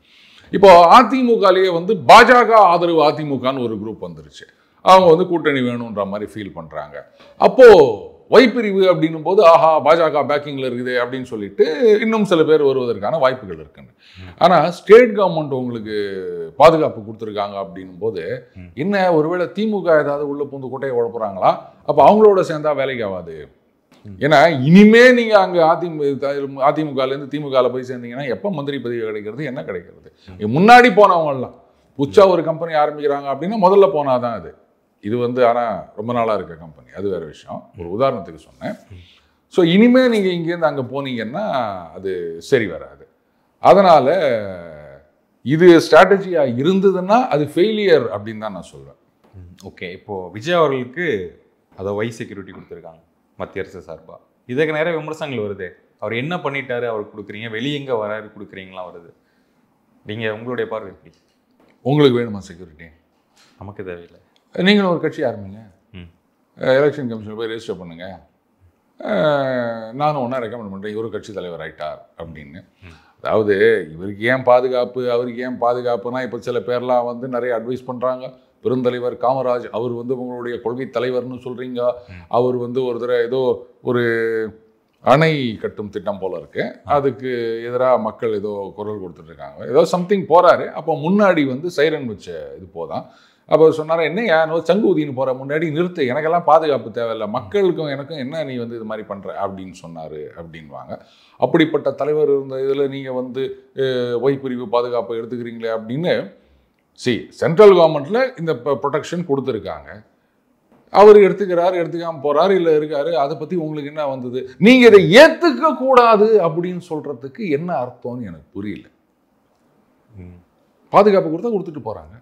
இப்போ அதிமுகலேயே வந்து பாஜக ஆதரவு அதிமுகன்னு ஒரு குரூப் வந்துருச்சு. அவங்க வந்து கூட்டணி வேணுன்ற மாதிரி ஃபீல் பண்ணுறாங்க. அப்போது வைப்பிரிவு அப்படின்னும் போது ஆஹா பாஜக பேக்கிங்கில் இருக்குது அப்படின்னு சொல்லிட்டு இன்னும் சில பேர் வருவதற்கான வாய்ப்புகள் இருக்குன்னு. ஆனால் ஸ்டேட் கவர்மெண்ட் உங்களுக்கு பாதுகாப்பு கொடுத்துருக்காங்க அப்படின்னும் போது என்ன, ஒருவேளை திமுக ஏதாவது உள்ள பூந்து கோட்டையை உழப்புறாங்களா, அப்போ அவங்களோட சேர்ந்தா வேலைக்கு ஆகாது. ஏன்னா இனிமே நீங்க அங்க அதிமுகலேருந்து திமுகவில் போய் சேர்ந்தீங்கன்னா எப்போ மந்திரி பதவி கிடைக்கிறது, என்ன கிடைக்கிறது? முன்னாடி போனவங்க எல்லாம் புதுச்சா ஒரு கம்பெனி ஆரம்பிக்கிறாங்க அப்படின்னா முதல்ல போனாதான் அது. இது வந்து ஆனால் ரொம்ப நாளாக இருக்க கம்பெனி, அது வேற விஷயம். ஒரு உதாரணத்துக்கு சொன்னேன். ஸோ இனிமே நீங்கள் இங்கேருந்து அங்கே போனீங்கன்னா அது சரி வராது. அதனால இது ஸ்ட்ராட்டஜியாக இருந்ததுன்னா அது ஃபெயிலியர் அப்படின்னு தான் நான் சொல்வேன். ஓகே, இப்போ விஜய் அவர்களுக்கு அதை ஒய் செக்யூரிட்டி கொடுத்துருக்காங்க மத்திய அரசு சார்பாக. இதுக்கு நிறைய விமர்சனங்கள் வருது. அவர் என்ன பண்ணிட்டாரு அவர் கொடுக்குறீங்க, வெளியே எங்கே வராரு கொடுக்குறீங்களாம் வருது. நீங்கள் உங்களுடைய பார்வை எப்படி? உங்களுக்கு வேணுமா செக்யூரிட்டி? நமக்கு தேவையில்லை. நீங்களும் ஒரு கட்சி ஆரம்பிங்க. எலெக்ஷன் கமிஷனில் போய் ரெஜிஸ்டர் பண்ணுங்கள், நானும் ஒன்றா ரெக்கமெண்ட் பண்ணுறேன், இவரு கட்சி தலைவர் ஆயிட்டார் அப்படின்னு. அதாவது இவருக்கு ஏன் பாதுகாப்பு, அவருக்கு ஏன் பாதுகாப்புனா, இப்போ சில பேர்லாம் வந்து நிறைய அட்வைஸ் பண்ணுறாங்க. பெருந்தலைவர் காமராஜ் அவர் வந்து உங்களுடைய கொள்கை தலைவர்னு சொல்கிறீங்க, அவர் வந்து ஒரு தடவை ஏதோ ஒரு அணை கட்டும் திட்டம் போல இருக்கு, அதுக்கு எதிராக மக்கள் ஏதோ குரல் கொடுத்துட்ருக்காங்க, ஏதோ சம்திங் போகிறாரு. அப்போ முன்னாடி வந்து சைரன் வச்ச இது போதான். அப்போ சொன்னார், என்ன ஏன் சங்கு ஊதின்னு போகிற, முன்னாடி நிறுத்து, எனக்கெல்லாம் பாதுகாப்பு தேவையில்லை, மக்களுக்கும் எனக்கும் என்ன நீ வந்து இது மாதிரி பண்ணுற அப்படின்னு சொன்னார் அப்படின்வாங்க. அப்படிப்பட்ட தலைவர் இருந்த இதில் நீங்கள் வந்து ஒய் பிரிவு பாதுகாப்பை எடுத்துக்கிறீங்களே அப்படின்னு. சென்ட்ரல் கவர்மெண்ட்டில் இந்த ப்ரொடெக்ஷன் கொடுத்துருக்காங்க, அவர் எடுத்துக்காமல் போகிறாரு, இல்லை இருக்காரு, அதை பற்றி உங்களுக்கு என்ன வந்தது, நீங்கள் இதை ஏற்றுக்க கூடாது அப்படின்னு சொல்கிறதுக்கு என்ன அர்த்தம்னு எனக்கு புரியல. பாதுகாப்பு கொடுத்தா கொடுத்துட்டு போகிறாங்க,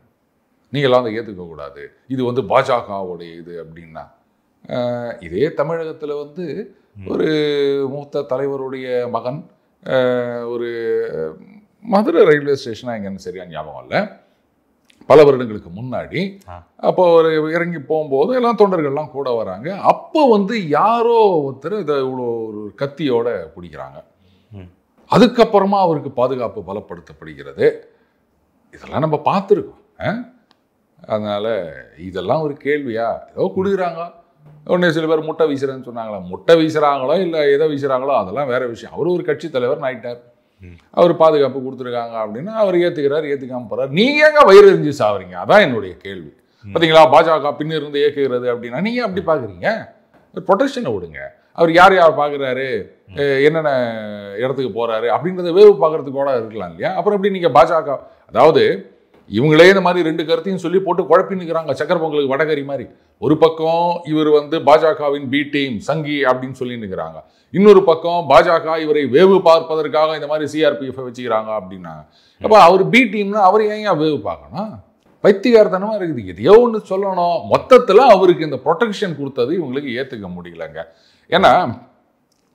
நீங்களாம் அதை ஏற்றுக்கக்கூடாது, இது வந்து பாஜகவுடைய இது அப்படின்னா. இதே தமிழகத்தில் வந்து ஒரு மூத்த தலைவருடைய மகன் ஒரு மதுரை ரயில்வே ஸ்டேஷனாக எங்கன்னு சரியாக ஞாபகம் இல்லை, பல வருடங்களுக்கு முன்னாடி. அப்போ ஒரு இறங்கி போகும்போது எல்லாம் தொண்டர்கள்லாம் கூட வராங்க. அப்போ வந்து யாரோ ஒருத்தர் இதை இவ்வளோ ஒரு கத்தியோட பிடிக்கிறாங்க. அதுக்கப்புறமா அவருக்கு பாதுகாப்பு பலப்படுத்தப்படுகிறது. இதெல்லாம் நம்ம பார்த்துருக்கோம். அதனால் இதெல்லாம் ஒரு கேள்வியா? ஏதோ கொடுக்குறாங்க. உடனே சில பேர் முட்டை வீசுறேன்னு சொன்னாங்களா, முட்டை வீசுகிறாங்களோ இல்லை எதை வீசுகிறாங்களோ அதெல்லாம் வேற விஷயம். அவரு ஒரு கட்சி தலைவர் ஆயிட்டார், அவர் பாதுகாப்பு கொடுத்துருக்காங்க அப்படின்னா அவர் ஏற்றுக்கிறார், ஏற்றுக்காமல் போகிறார். நீங்கள் எங்கே வயிறு எரிஞ்சு சாவறீங்க? அதான் என்னுடைய கேள்வி. பார்த்தீங்களா, பாஜக பின்ன இருந்து இயக்குகிறது அப்படின்னா நீங்கள் அப்படி பார்க்குறீங்க. ப்ரொடெக்ஷனை விடுங்க. அவர் யார் யார் பார்க்குறாரு, என்னென்ன இடத்துக்கு போகிறாரு அப்படின்றத வேவு பார்க்குறதுக்கு கூட இருக்கலாம் இல்லையா? அப்புறம் எப்படி நீங்கள் பாஜக, அதாவது இவங்களே இந்த மாதிரி ரெண்டு கருத்தையும் சொல்லி போட்டு குழப்பி நிற்கிறாங்க, சக்கர பொங்கலுக்கு வடகரி மாதிரி. ஒரு பக்கம் இவர் வந்து பாஜகவின் பி டீம் சங்கி அப்படின்னு சொல்லி நிற்கிறாங்க, இன்னொரு பக்கம் பாஜக இவரை வேவு பார்ப்பதற்காக இந்த மாதிரி சிஆர்பிஎஃப் வச்சுக்கிறாங்க அப்படின்னா. அப்போ அவர் பி டீம்னா அவர் ஏன் வேவு பார்க்கணும்? பைத்தியகாரத்தனமாக இருக்குது. எதையோ ஒன்று சொல்லணும். மொத்தத்தில் அவருக்கு இந்த ப்ரொடெக்ஷன் கொடுத்தது இவங்களுக்கு ஏற்றுக்க முடியலங்க. ஏன்னா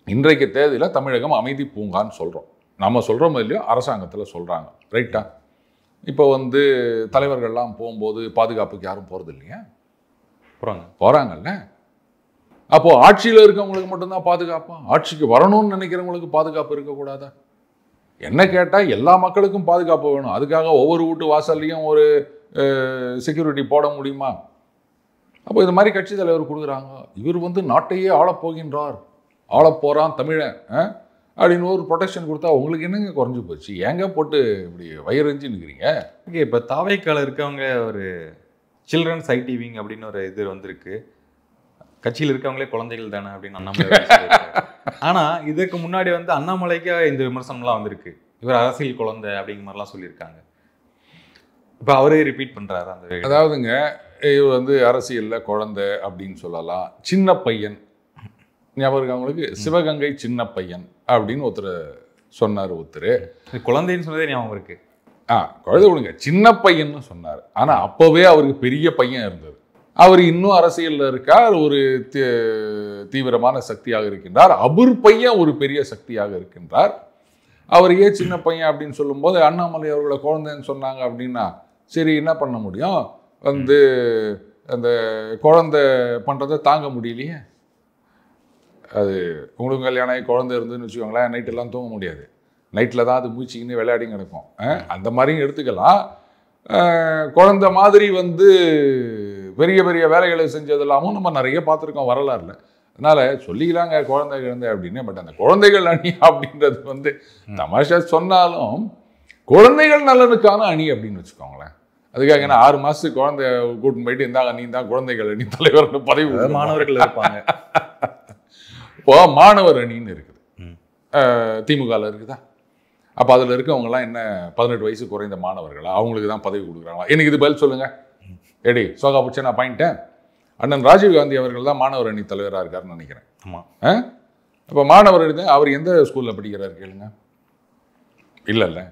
இன்றைக்கு தேதியில் தமிழகம் அமைதி பூங்கான்னு சொல்கிறோம், நம்ம சொல்கிறோம் இல்லையோ, அரசாங்கத்தில் சொல்கிறாங்க, ரைட்டா? இப்போ வந்து தலைவர்கள்லாம் போகும்போது பாதுகாப்புக்கு யாரும் போகிறது இல்லையா? போகிறாங்கல்ல. அப்போது ஆட்சியில் இருக்கவங்களுக்கு மட்டும்தான் பாதுகாப்பா? ஆட்சிக்கு வரணும்னு நினைக்கிறவங்களுக்கு பாதுகாப்பு இருக்கக்கூடாதா? என்ன கேட்டால் எல்லா மக்களுக்கும் பாதுகாப்பு வேணும். அதுக்காக ஒவ்வொரு வீட்டு வாசல்லையும் ஒரு செக்யூரிட்டி போட முடியுமா? அப்போ இது மாதிரி கட்சி தலைவர் கொடுக்குறாங்க, இவர் வந்து நாட்டையே ஆளப்போகின்றார், ஆளப்போகிறான் தமிழன் அப்படின்னு ஒரு ப்ரொடெக்ஷன் கொடுத்தா உங்களுக்கு என்னங்க குறைஞ்சி போச்சு? ஏங்க போட்டு இப்படி வயிறஞ்சு நிற்கிறீங்க? ஓகே, இப்போ தாவைக்கால இருக்கவங்க ஒரு சில்ட்ரன்ஸ் ஐடி விங் அப்படின்னு ஒரு இது வந்திருக்கு, கட்சியில் இருக்கவங்களே குழந்தைகள் தானே அப்படின்னு அண்ணாமலை. ஆனால் இதுக்கு முன்னாடி வந்து அண்ணாமலைக்கு இந்த விமர்சனம்லாம் வந்திருக்கு, இவர் அரசியல் குழந்தை அப்படிங்கிற மாதிரிலாம் சொல்லியிருக்காங்க. இப்போ அவரே ரிப்பீட் பண்ணுறாரு அந்த. அதாவதுங்க, இவர் வந்து அரசியலில் குழந்தை அப்படின்னு சொல்லலாம். சின்ன பையன் ஞாபகம் இருக்கு அவங்களுக்கு? சிவகங்கை சின்ன பையன் அப்படின்னு ஒருத்தர் சொன்னார். ஒருத்தர் குழந்தைன்னு சொன்னதே ஞாபகம் இருக்கு. குழந்தை விடுங்க, சின்ன பையன்னு சொன்னார். ஆனால் அப்போவே அவருக்கு பெரிய பையன் இருந்தது. அவர் இன்னும் அரசியலில் இருக்கார், ஒரு தீவிரமான சக்தியாக இருக்கின்றார். அவர் பையன் ஒரு பெரிய சக்தியாக இருக்கின்றார். அவர் ஏன் சின்ன பையன் அப்படின்னு சொல்லும்போது அண்ணாமலை அவர்களை குழந்தைன்னு சொன்னாங்க அப்படின்னா சரி என்ன பண்ண முடியும்? வந்து அந்த குழந்தை பண்ணுறதை தாங்க முடியலையே. அது உங்களுக்கு கல்யாணம் குழந்தை இருந்துன்னு வச்சுக்கோங்களேன், நைட்டெல்லாம் தூங்க முடியாது, நைட்டில் தான் அது மூச்சிக்கின்னு விளையாடி கிடக்கும். அந்த மாதிரியும் எடுத்துக்கலாம். குழந்தை மாதிரி வந்து பெரிய பெரிய வேலைகளை செஞ்சதெல்லாமும் நம்ம நிறைய பார்த்துருக்கோம் வரலாறுல. அதனால் சொல்லிக்கலாங்க குழந்தை அப்படின்னு. பட் அந்த குழந்தைகள் அணி அப்படின்றது வந்து தமாஷா சொன்னாலும் குழந்தைகள் நலனுக்கான அணி அப்படின்னு வச்சுக்கோங்களேன். அதுக்காக என்ன 6 மாதத்துக்கு குழந்தை கூட்டின்னு போயிட்டு இருந்தாங்க நீ தான் குழந்தைகள் அணி தலைவர் பதவி மாணவர்கள் இருப்பாங்க. இப்போ மாணவர் அணின்னு இருக்குது, திமுகவில் இருக்குதா? அப்போ அதில் இருக்கவங்கலாம் என்ன 18 வயசு குறைந்த மாணவர்களா? அவங்களுக்கு தான் பதவி கொடுக்குறாங்களா? எனக்கு இது பதில் சொல்லுங்க. எடி சோகா பிடிச்சா நான் பாயிண்ட்டேன். அண்ணன் ராஜீவ்காந்தி அவர்கள் தான் மாணவர் அணி தலைவராக இருக்காருன்னு நினைக்கிறேன். ஆமாம். இப்போ மாணவர் அணி அவர் எந்த ஸ்கூலில் படிக்கிறாரு கேளுங்க? இல்லைல்ல.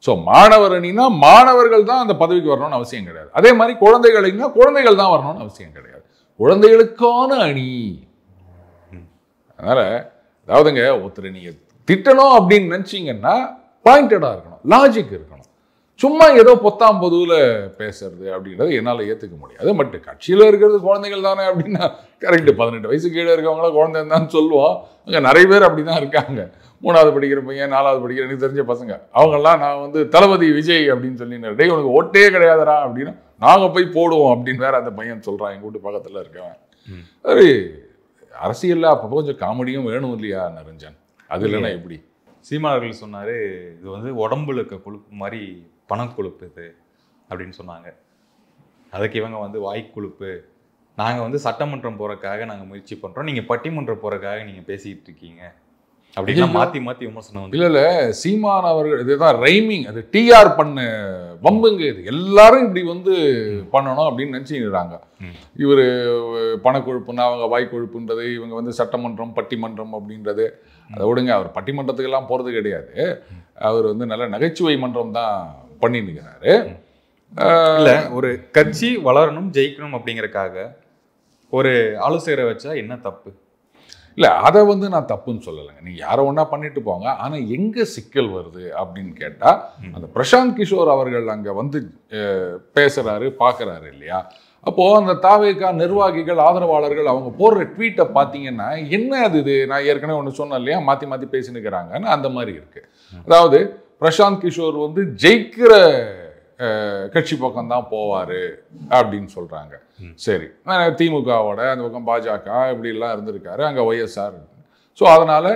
ஸோ மாணவர் அணினா மாணவர்கள் தான் அந்த பதவிக்கு வரணும்னு அவசியம் கிடையாது. அதே மாதிரி குழந்தைகள் அணினா குழந்தைகள் தான் வரணும்னு அவசியம் கிடையாது. குழந்தைகளுக்கான அணி. அதனால் அதாவதுங்க, ஒருத்தர் நீங்கள் திட்டணும் அப்படின்னு நினச்சிங்கன்னா பாயிண்டடாக இருக்கணும், லாஜிக் இருக்கணும். சும்மா ஏதோ பொத்தாம் பொதுவில் பேசுறது அப்படின்றத என்னால் ஏற்றுக்க முடியாது. பட் கட்சியில் இருக்கிறது குழந்தைகள் தானே அப்படின்னா கரெக்டு. 18 வயசு கீழே இருக்கவங்களாம் குழந்தைன்னு தான் சொல்லுவோம். அங்கே நிறைய பேர் அப்படி தான் இருக்காங்க. 3வது படிக்கிற பையன், 4வது படிக்கிற எனக்கு தெரிஞ்ச பசங்க அவங்கெல்லாம் நான் வந்து தளபதி விஜய் அப்படின்னு சொல்லி டேய் உனக்கு ஓட்டே கிடையாதுடா அப்படின்னா நாங்கள் போய் போடுவோம் அப்படின்னு வேற அந்த பையன் சொல்கிறான். எங்கள் வீட்டு பக்கத்தில் இருக்கவன். அது அரசியலில் அப்போ கொஞ்சம் காமெடியும் வேணும் இல்லையா நிரஞ்சன்? அது இல்லைன்னா எப்படி? சீமானவர்கள் சொன்னார், இது வந்து உடம்புல இருக்க கொழுப்பு மாதிரி பணக்கொழுப்பு இது அப்படின்னு சொன்னாங்க. அதுக்கு இவங்க வந்து வாய்க்கொழுப்பு, நாங்கள் வந்து சட்டமன்றம் போகிறக்காக நாங்கள் முயற்சி பண்ணுறோம், நீங்கள் பட்டிமன்றம் போகிறக்காக நீங்கள் பேசிக்கிட்டு இருக்கீங்க அப்படின்னா மாற்றி மாற்றி விமர்சனம் வந்து. இல்லை சீமான் அவர்கள் இதுதான் ரைமிங், அது டிஆர் பண்ண வம்புங்க. இது எல்லாரும் இப்படி வந்து பண்ணணும் அப்படின்னு நினச்சிக்கிறாங்க. இவர் பணக்கொழுப்புன்னா அவங்க வாய்க்கொழுப்புன்றது, இவங்க வந்து சட்டமன்றம் பட்டிமன்றம் அப்படின்றது அதை விடுங்க. அவர் பட்டிமன்றத்துக்கெல்லாம் போகிறது கிடையாது. அவர் வந்து நல்ல நகைச்சுவை மன்றம் தான் பண்ணிட்டு இருக்கிறாரு. இல்லை ஒரு கட்சி வளரணும் ஜெயிக்கணும் அப்படிங்கிறக்காக ஒரு ஆலோசகரை வச்சா என்ன தப்பு? இல்லை அதை வந்து நான் தப்புன்னு சொல்லலைங்க. நீங்கள் யாரை ஒன்றா பண்ணிட்டு போங்க. ஆனால் எங்கே சிக்கல் வருது அப்படின்னு கேட்டால் அந்த பிரசாந்த் கிஷோர் அவர்கள் அங்கே வந்து பேசுகிறாரு, பார்க்குறாரு இல்லையா? அப்போது அந்த தாவேகா நிர்வாகிகள் ஆதரவாளர்கள் அவங்க போடுற ட்வீட்டை பார்த்தீங்கன்னா என்ன அது இது நான் ஏற்கனவே ஒன்று சொன்னேன் இல்லையா, மாற்றி மாற்றி பேசினுக்கிறாங்கன்னு அந்த மாதிரி இருக்குது. அதாவது பிரசாந்த் கிஷோர் வந்து ஜெயிக்கிற கட்சி பக்கம்தான் போவார் அப்படின்னு சொல்கிறாங்க. சரி, திமுகவோட அந்த பக்கம் பாஜக இப்படிலாம் இருந்திருக்காரு, அங்கே ஒய்எஸ்ஆர். ஸோ அதனால்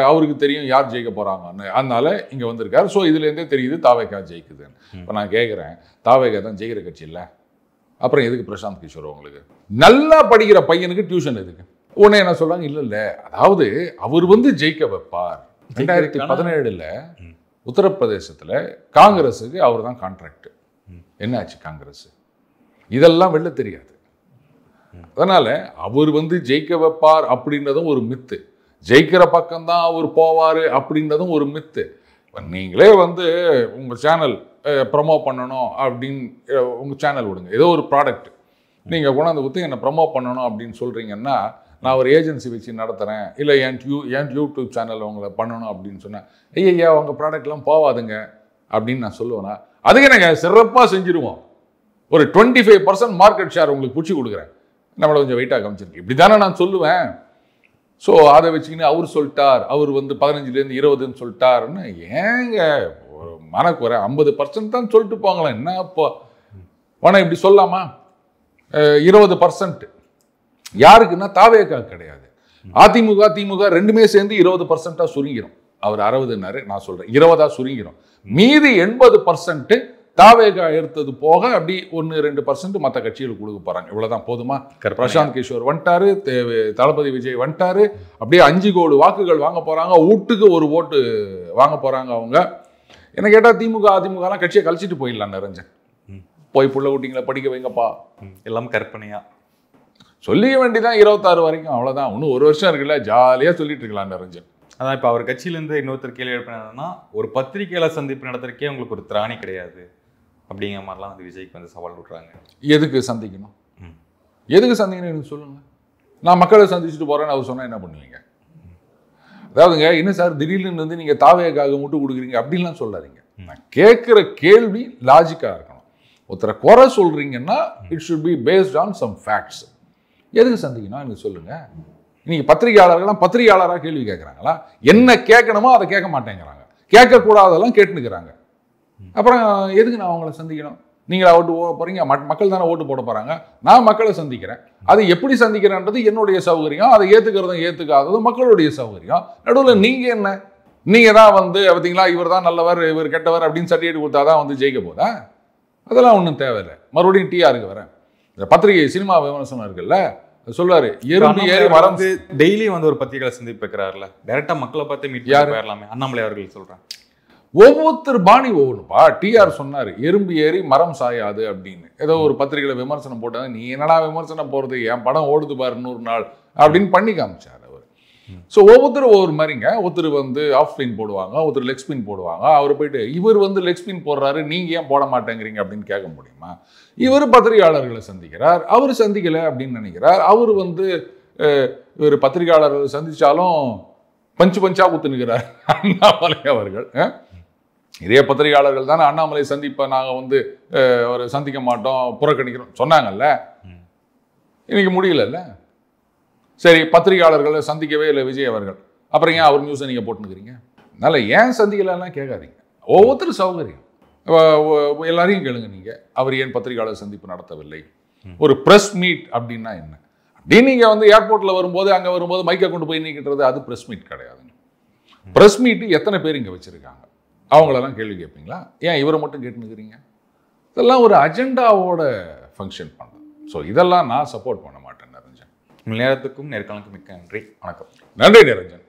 அவருக்கு தெரியும் யார் ஜெயிக்க போகிறாங்கன்னு, அதனால இங்கே வந்திருக்காரு. ஸோ இதுலேருந்தே தெரியுது தாவேகா ஜெயிக்குதுன்னு. இப்போ நான் கேட்குறேன், தாவேகா தான் ஜெயிக்கிற கட்சி இல்லை, அப்புறம் எதுக்கு பிரசாந்த் கிஷோர்? உங்களுக்கு நல்லா படிக்கிற பையனுக்கு டியூஷன் எதுக்கு? உடனே என்ன சொல்கிறாங்க, இல்லை அதாவது அவர் வந்து ஜெயிக்க வைப்பார். 2017 உத்தரப்பிரதேசத்தில் காங்கிரஸுக்கு அவர் தான் கான்ட்ராக்ட். என்ன ஆச்சு காங்கிரஸ்? இதெல்லாம் வெளில தெரியாது. அதனால அவர் வந்து ஜெயிக்க வைப்பார் அப்படின்றதும் ஒரு மித்து, ஜெயிக்கிற பக்கம்தான் அவர் போவார் அப்படின்றதும் ஒரு மித்து. நீங்களே வந்து உங்கள் சேனல் ப்ரமோட் பண்ணணும் அப்படின்னு உங்கள் சேனல் விடுங்க, ஏதோ ஒரு ப்ராடக்ட் நீங்கள் கொண்டாந்து கொடுத்து என்னை ப்ரமோட் பண்ணணும் அப்படின்னு சொல்கிறீங்கன்னா, நான் ஒரு ஏஜென்சி வச்சு நடத்துகிறேன், இல்லை என் யூடியூப் சேனல் உங்களை பண்ணணும் அப்படின்னு சொன்னேன், ஐயா உங்கள் ப்ராடக்ட்லாம் போவாதுங்க அப்படின்னு நான் சொல்லுவேன்னா, அதுக்கு நாங்கள் சிறப்பாக செஞ்சுருவோம், ஒரு 25% மார்க்கெட் ஷேர் உங்களுக்கு பிடிச்சி கொடுக்குறேன், நம்மளை கொஞ்சம் வெயிட்டாக காமிச்சிருக்கு, இப்படி தானே நான் சொல்லுவேன். ஸோ அதை வச்சுக்கின்னு அவர் சொல்லிட்டார், அவர் வந்து 15லேருந்து 20ன்னு சொல்லிட்டாருன்னு ஏங்க ஒரு மனக்குறை? 50% தான் சொல்லிட்டு போங்களேன், என்ன இப்போ ஆனால் இப்படி சொல்லாமா? 20% யாருக்குன்னா தாவேகா கிடையாது, அதிமுக திமுக ரெண்டுமே சேர்ந்து 20% சுருங்கிடும். அவர் 60ன்னாரு, நான் சொல்கிறேன் 20 சுருங்கிடும். மீதி 80% தாவேகா எடுத்தது போக அப்படி 1-2% மற்ற கட்சிகளுக்கு கொடுக்க போகிறாங்க. இவ்வளோதான் போதுமா? பிரசாந்த் கிஷோர் வந்துட்டாரு, தளபதி விஜய் வந்துட்டாரு, அப்படியே 5 கோடி வாக்குகள் வாங்க போகிறாங்க, வீட்டுக்கு ஒரு ஓட்டு வாங்க போகிறாங்க அவங்க. என்ன கேட்டால் திமுக அதிமுகலாம் கட்சியை கழிச்சிட்டு போயிடலாம் நிரஞ்சன். போய் புள்ள குட்டிங்களை படிக்க வைங்கப்பா, எல்லாம் கற்பனையா சொல்லிக்க வேண்டிதான் 26 வரைக்கும், அவ்வளோதான். இன்னும் 1 வருஷம் இருக்குல்ல, ஜாலியாக சொல்லிட்டு இருக்கலாம் நிரஞ்சன். அதான் இப்போ அவர் கட்சியிலேருந்து இன்னொருத்தர் கேள்வி எழுப்பினா, ஒரு பத்திரிகையாளர் சந்திப்பு நடத்துறதுக்கே உங்களுக்கு ஒரு திராணி கிடையாது அப்படிங்கிற மாதிரிலாம் வந்து விஜய்க்கு வந்து சவால் விட்றாங்க. எதுக்கு சந்திக்கணும்? எதுக்கு சந்திக்கணும் எனக்கு சொல்லுங்க. நான் மக்களை சந்திச்சுட்டு போறேன்னு அவர் சொன்னா என்ன பண்ணுவீங்க? அதாவதுங்க என்ன சார் திடீர்னு வந்து நீங்க தாவேக்காக முட்டு கொடுக்குறீங்க அப்படின்லாம் சொல்லாதீங்க. நான் கேட்குற கேள்வி லாஜிக்காக இருக்கணும். ஒருத்தரை குறை சொல்றீங்கன்னா it should be based on some facts. எதுக்கு சந்திக்கணும் எனக்கு சொல்லுங்க. இன்னைக்கு பத்திரிகையாளர்கள்லாம் பத்திரிகையாளராக கேள்வி கேட்குறாங்களா? என்ன கேட்கணுமோ அதை கேட்க மாட்டேங்கிறாங்க, கேட்கக்கூடாதெல்லாம் கேட்டுனுக்கிறாங்க. அப்புறம் எதுக்கு நான் அவங்கள சந்திக்கணும்? நீங்களா ஓட்டு போகிறீங்க, மக்கள் தானே ஓட்டு போட போகிறாங்க. நான் மக்களை சந்திக்கிறேன், அது எப்படி சந்திக்கிறேன்றது என்னுடைய சௌகரியம், அதை ஏற்றுக்கிறதும் ஏற்றுக்காததும் மக்களுடைய சௌகரியம். நடுவில் நீங்கள் என்ன, நீங்கள் தான் வந்து பார்த்தீங்களா இவர் தான் நல்லவர் இவர் கெட்டவர் அப்படின்னு சர்டிஃபிகேட் கொடுத்தா தான் வந்து ஜெயிக்க போதா? அதெல்லாம் ஒன்றும் தேவையில்லை. மறுபடியும் டிஆருக்கு வரேன். இந்த பத்திரிகை சினிமா விமர்சனம் இருக்குல்ல, சொல்லுவாரு எறும்பு ஏறி மறந்து டெய்லி வந்து ஒரு பத்திரிகையாளர் சந்திப்பு வைக்கிறாருல, டைரக்டா மக்களை பார்த்து மீட் பண்ணலாமே. அண்ணாமலை அவர்கள் சொல்றேன், ஒவ்வொருத்தர் பாணி ஒவ்வொன்றுப்பா. டிஆர் சொன்னார் எறும்பு ஏறி மரம் சாயாது அப்படின்னு. ஏதோ ஒரு பத்திரிகையில் விமர்சனம் போட்டாங்க. நீ என்னடா விமர்சனம் போகிறது, என் படம் ஓடுது பாரு 100 நாள் அப்படின்னு பண்ணி காமிச்சார் அவர். ஸோ ஒவ்வொருத்தரும் ஒவ்வொரு மாதிரிங்க. ஒருத்தர் வந்து ஆஃப் ஸ்பின் போடுவாங்க, ஒருத்தர் லெக் ஸ்பின் போடுவாங்க. அவர் போயிட்டு இவர் வந்து லெக் ஸ்பின் போடுறாரு, நீங்கள் ஏன் போட மாட்டேங்கிறீங்க அப்படின்னு கேட்க முடியுமா? இவர் பத்திரிகையாளர்களை சந்திக்கிறார், அவர் சந்திக்கலை அப்படின்னு நினைக்கிறார். அவர் வந்து இவர் பத்திரிகையாளர்கள் சந்தித்தாலும் பஞ்சு பஞ்சா ஊத்துனுக்கிறார் அண்ணாமலை அவர்கள். இதே பத்திரிகையாளர்கள் தானே அண்ணாமலை சந்திப்பை நாங்கள் வந்து ஒரு சந்திக்க மாட்டோம், புறக்கணிக்கிறோம் சொன்னாங்கல்ல. இன்னைக்கு முடியலல்ல. சரி, பத்திரிகையாளர்களை சந்திக்கவே இல்லை விஜய் அவர்கள், அப்புறம் ஏன் அவர் நியூஸை நீங்கள் போட்டுனுக்கிறீங்க? அதனால் ஏன் சந்திக்கலன்னா கேட்காதீங்க. ஒவ்வொருத்தரும் சௌகரியம். எல்லாரையும் கேளுங்க நீங்கள், அவர் ஏன் பத்திரிகையாளர் சந்திப்பு நடத்தவில்லை? ஒரு ப்ரெஸ் மீட் அப்படின்னா என்ன அப்படின்னு நீங்கள் வந்து ஏர்போர்ட்டில் வரும்போது அங்கே வரும்போது மைக்கை கொண்டு போய் நீக்கிட்டுறது அது ப்ரெஸ் மீட் கிடையாதுங்க. ப்ரெஸ் மீட்டு எத்தனை பேர் இங்கே வச்சுருக்காங்க, அவங்களெல்லாம் கேள்வி கேட்பீங்களா? ஏன் இவரை மட்டும் கேட்டுனுக்கிறீங்க? இதெல்லாம் ஒரு அஜெண்டாவோட ஃபங்க்ஷன் பண்ணுறது. ஸோ இதெல்லாம் நான் சப்போர்ட் பண்ண மாட்டேன் நிரஞ்சன். நேரத்துக்கும் நேர்காணலுக்கும் மிக்க நன்றி. வணக்கம். நன்றி நிரஞ்சன்.